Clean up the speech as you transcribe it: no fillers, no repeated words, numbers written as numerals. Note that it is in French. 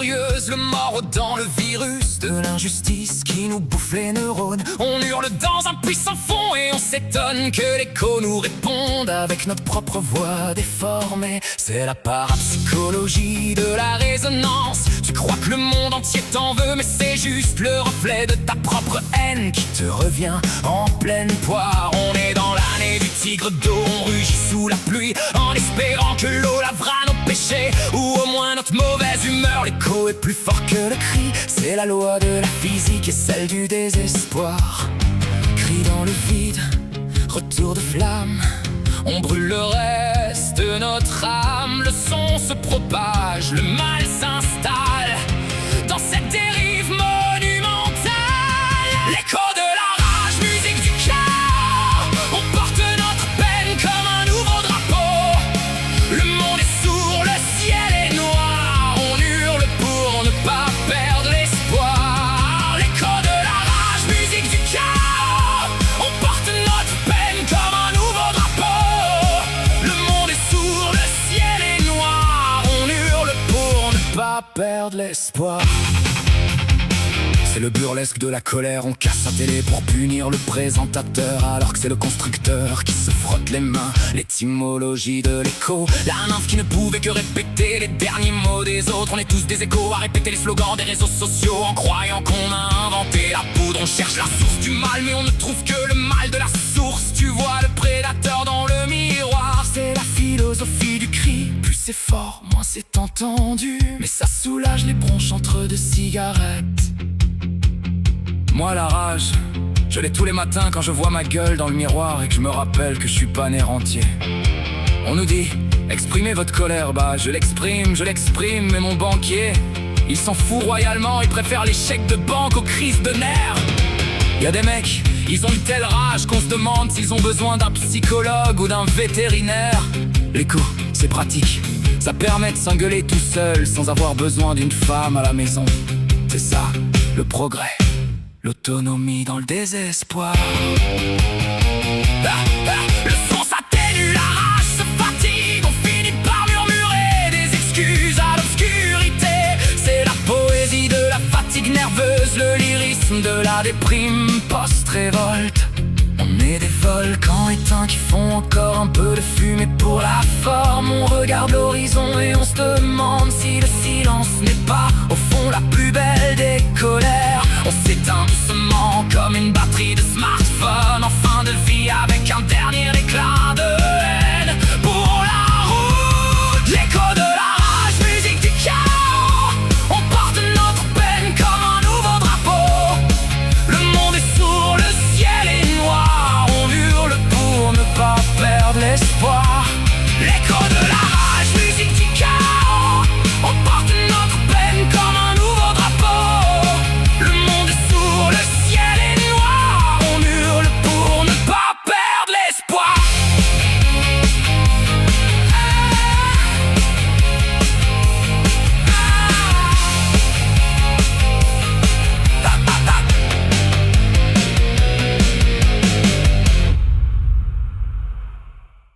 furieuse, le mort dans le virus de l'injustice qui nous bouffe les neurones. On hurle dans un puissant fond et on s'étonne que l'écho nous réponde avec notre propre voix déformée. C'est la parapsychologie de la résonance. Tu crois que le monde entier t'en veut, mais c'est juste le reflet de ta propre haine qui te revient en pleine poire. On est dans l'année du tigre d'eau, on rugit sous la pluie en espérant que l'eau lavera nos péchés, ou au moins notre mauvaise humeur. L'écho est plus fort que le cri, c'est la loi de la physique et celle du désespoir. Cri dans le vide, retour de flamme, on brûle le reste de notre âme. Le son se propage, le mal s'installe dans cette dérive monumentale. L'écho de la rage, musique du cœur, on porte notre peine comme un nouveau drapeau. Le monde est sourd, le ciel est noir, on hurle pour ne pas perdre l'espoir. L'écho de la rage, musique du cœur, on porte notre peine comme un nouveau drapeau. Le monde est sourd, le ciel est noir, on hurle pour ne pas perdre l'espoir. C'est le burlesque de la colère, on casse sa télé pour punir le présentateur, alors que c'est le constructeur qui se frotte les mains. L'étymologie de l'écho, la nymphe qui ne pouvait que répéter les derniers mots des autres. On est tous des échos à répéter les slogans des réseaux sociaux en croyant qu'on a inventé la poudre. On cherche la source du mal, mais on ne trouve que le mal de la source. Tu vois le prédateur dans le miroir, c'est la philosophie du cri. Plus c'est fort, moins c'est entendu, mais ça soulage les bronches entre deux cigarettes. Moi la rage, je l'ai tous les matins quand je vois ma gueule dans le miroir et que je me rappelle que je suis pas né rentier. On nous dit, exprimez votre colère, bah je l'exprime, mais mon banquier, il s'en fout royalement, il préfère les chèques de banque aux crises de nerfs. Y'a des mecs, ils ont une telle rage qu'on se demande s'ils ont besoin d'un psychologue ou d'un vétérinaire. L'écho, c'est pratique, ça permet de s'engueuler tout seul sans avoir besoin d'une femme à la maison. C'est ça, le progrès. L'autonomie dans le désespoir. Le son s'atténue, la rage se fatigue, on finit par murmurer des excuses à l'obscurité. C'est la poésie de la fatigue nerveuse, le lyrisme de la déprime post-révolte. On est des volcans éteints qui font encore un peu de fumée pour la forme. On regarde l'horizon et on se demande si le silence n'est pas au fond la plus belle des colères. On s'éteint doucement comme une batterie de